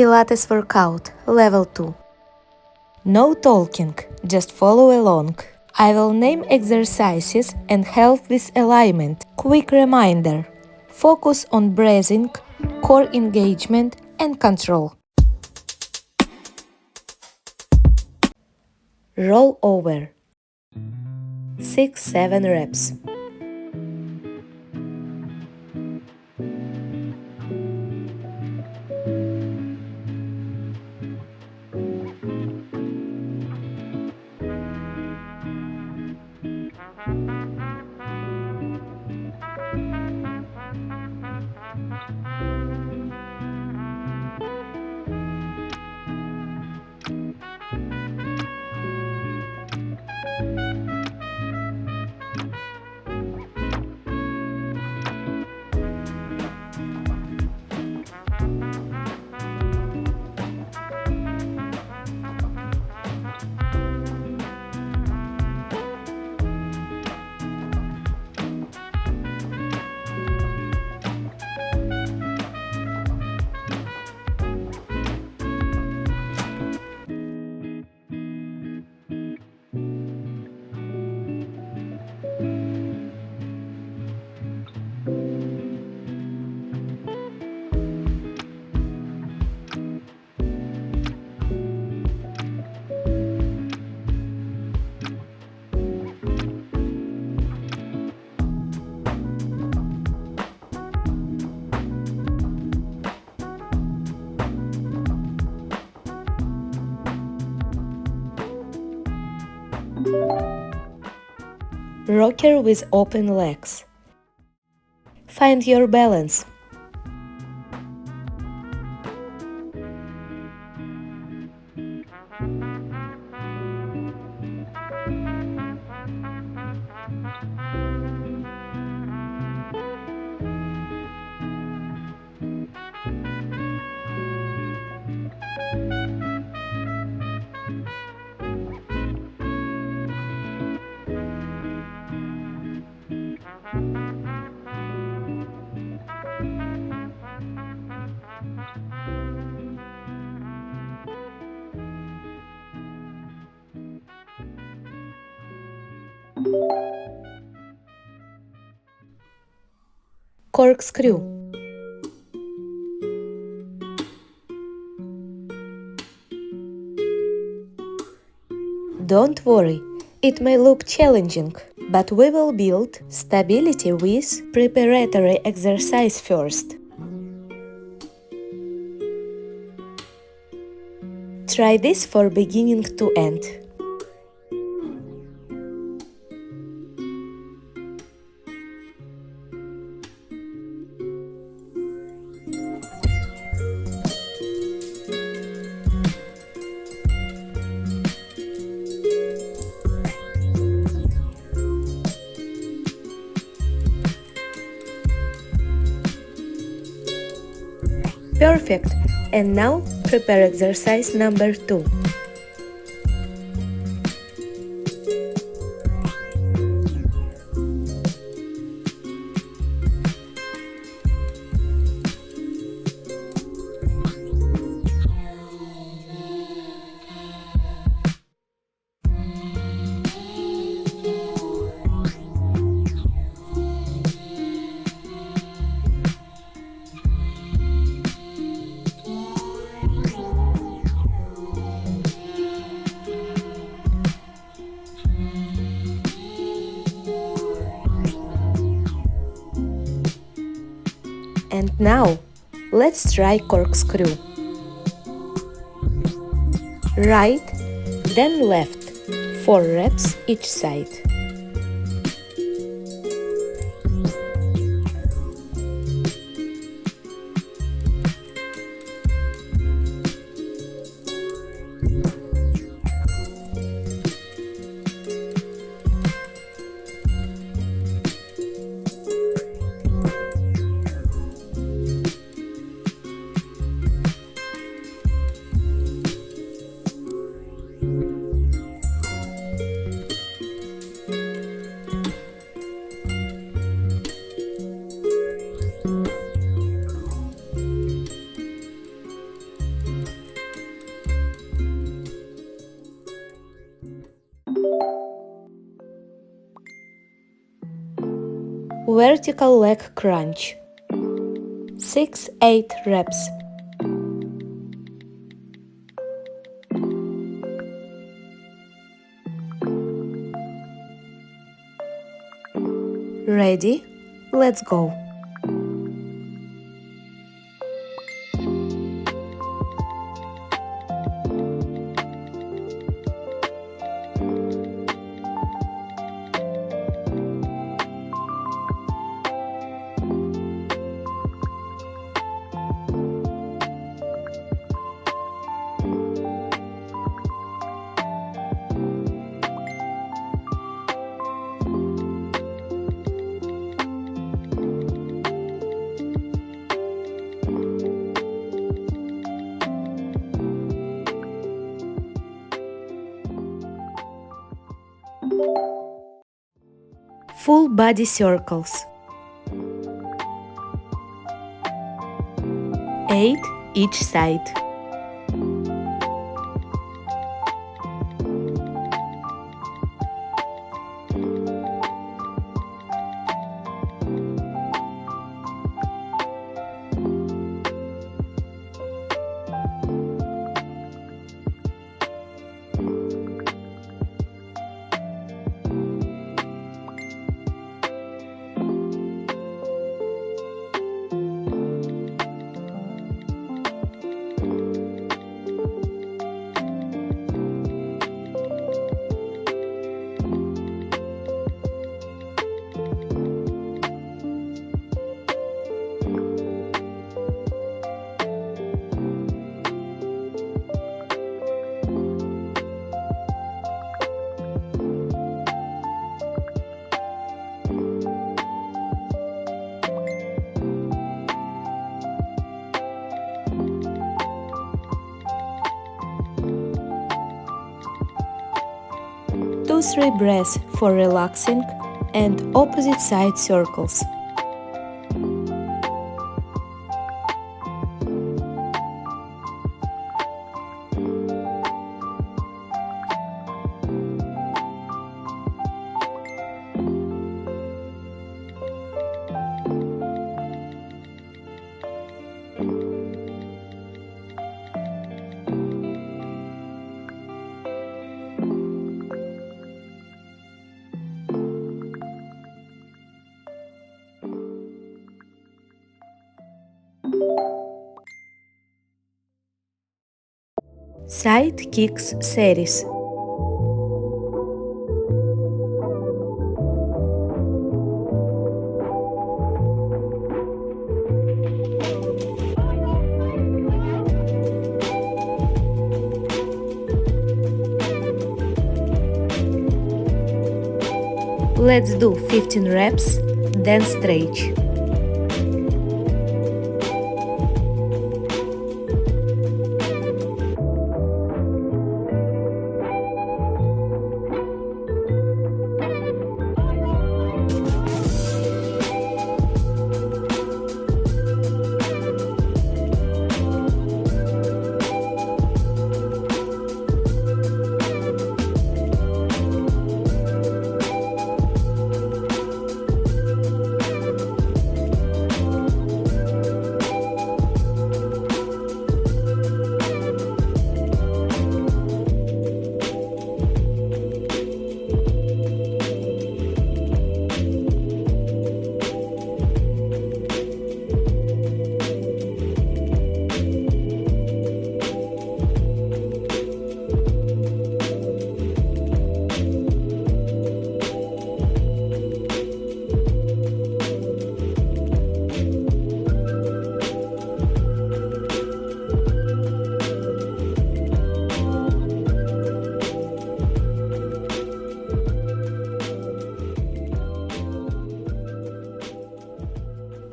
Pilates workout, level 2. No talking, just follow along. I will name exercises and help with alignment. Quick reminder. Focus on breathing, core engagement and control. Roll over. 6-7 reps. Rocker with open legs. Find your balance. Corkscrew. Don't worry, it may look challenging, but we will build stability with preparatory exercise first. Try this for beginning to end. Perfect! And now prepare exercise number 2. And now, let's try corkscrew. Right, then left, 4 reps each side. Vertical leg crunch. 6-8 reps. Ready? Let's go. Full body circles. 8 each side. Do 3 breaths for relaxing and opposite side circles. Side kicks series. Let's do 15 reps, then stretch.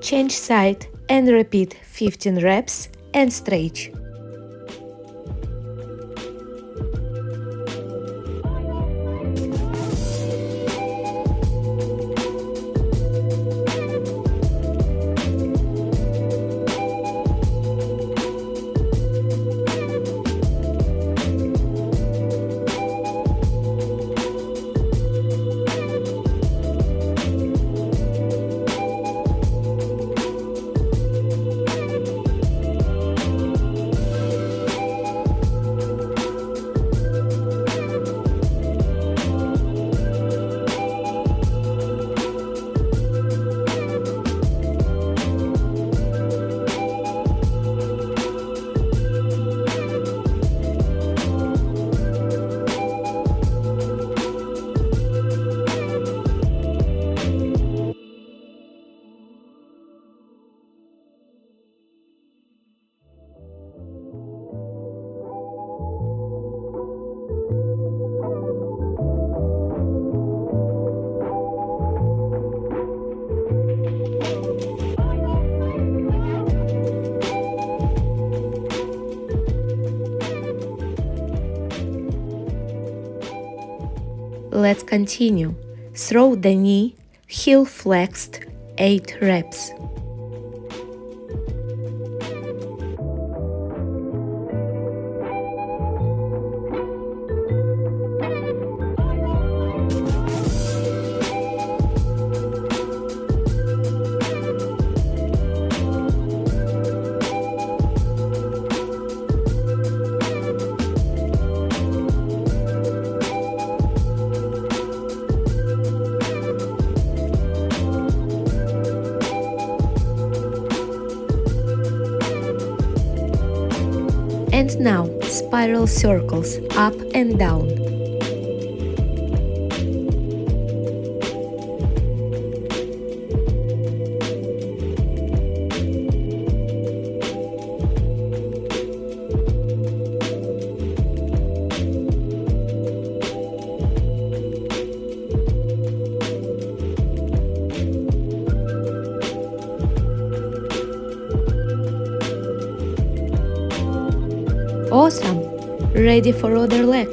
Change side and repeat 15 reps and stretch. Let's continue. Throw the knee, heel flexed, 8 reps. And now, spiral circles up and down. Awesome! Ready for other leg.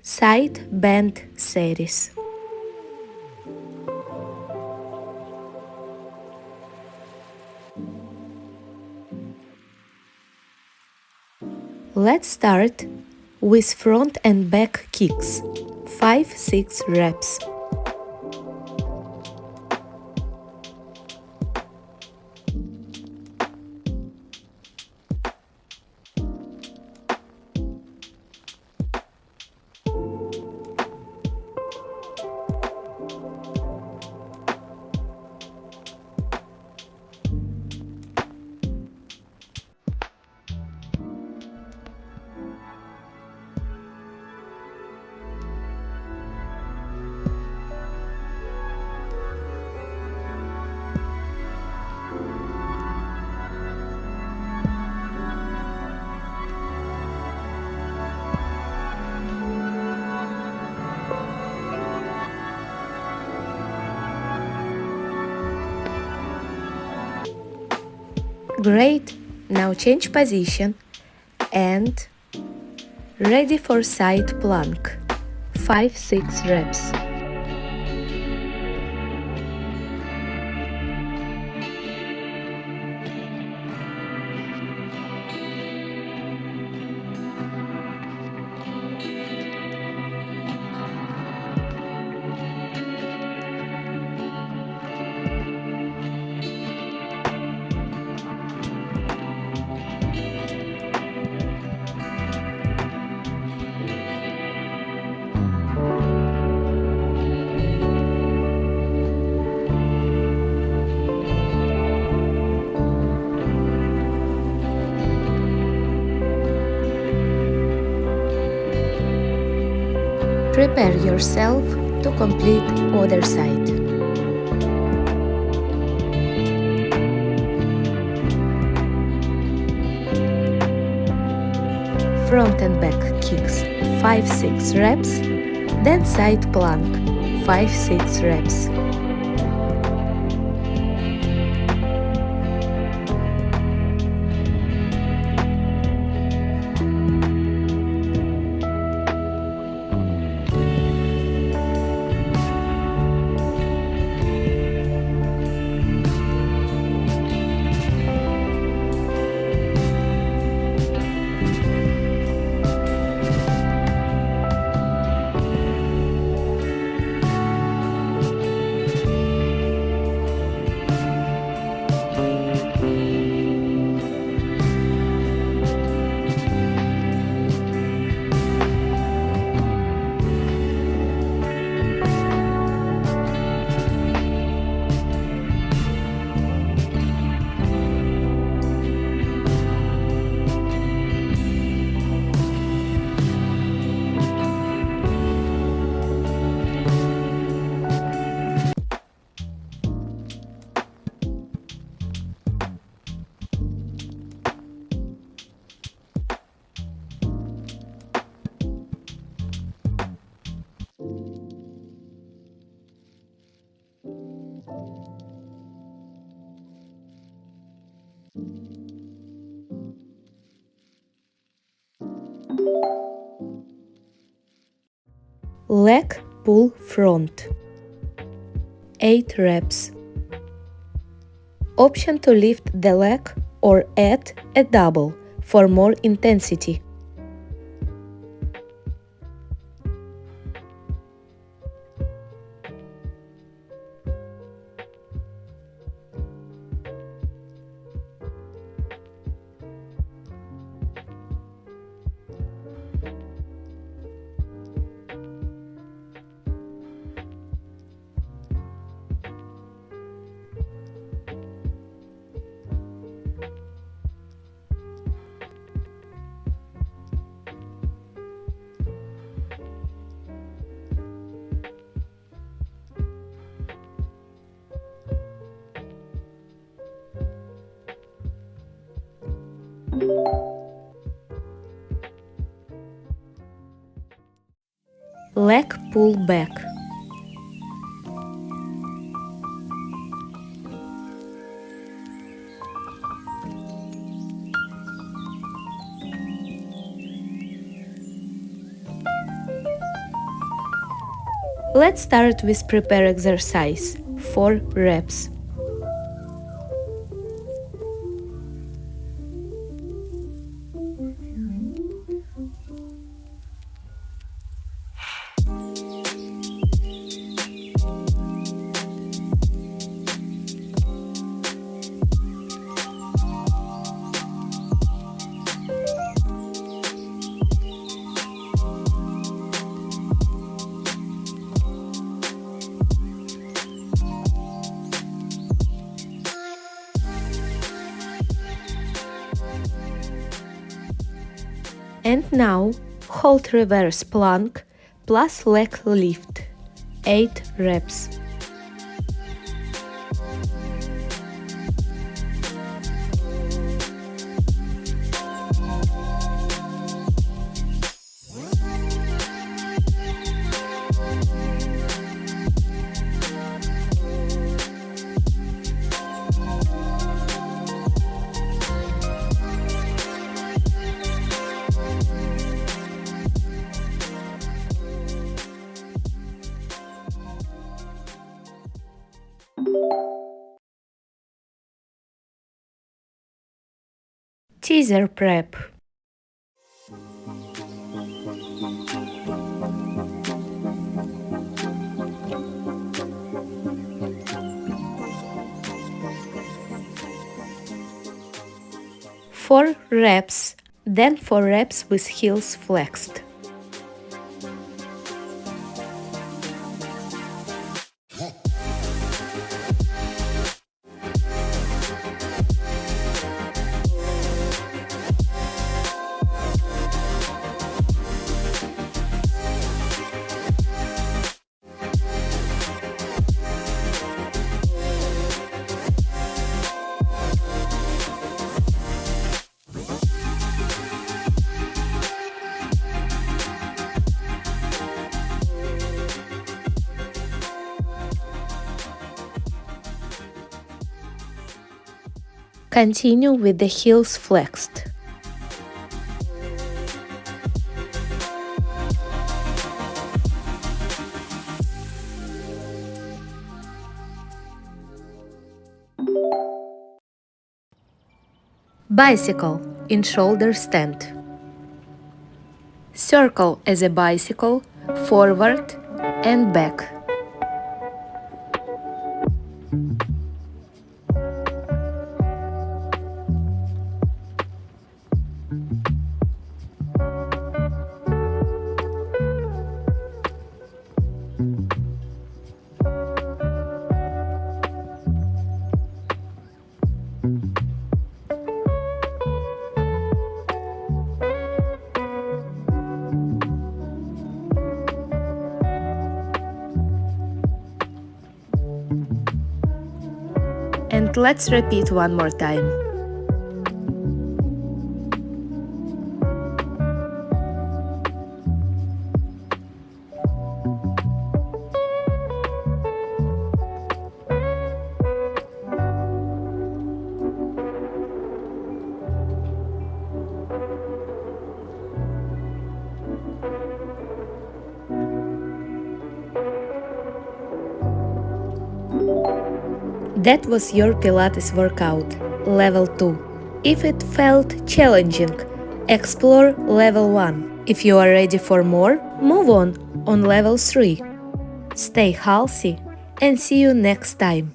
Side bend series. Let's start with front and back kicks, 5-6 reps. Great! Now change position and ready for side plank, 5-6 reps. Prepare yourself to complete other side. Front and back kicks, 5-6 reps, then side plank, 5-6 reps. Leg pull front. 8 reps. Option to lift the leg or add a double for more intensity. Leg pull back. Let's start with prepare exercise, 4 reps. And now, hold reverse plank plus leg lift, 8 reps. Teaser prep. Four reps, then 4 reps with heels flexed. Continue with the heels flexed. Bicycle in shoulder stand. Circle as a bicycle, forward and back. And let's repeat one more time. That was your Pilates workout, level 2. If it felt challenging, explore level 1. If you are ready for more, move on level 3. Stay healthy and see you next time.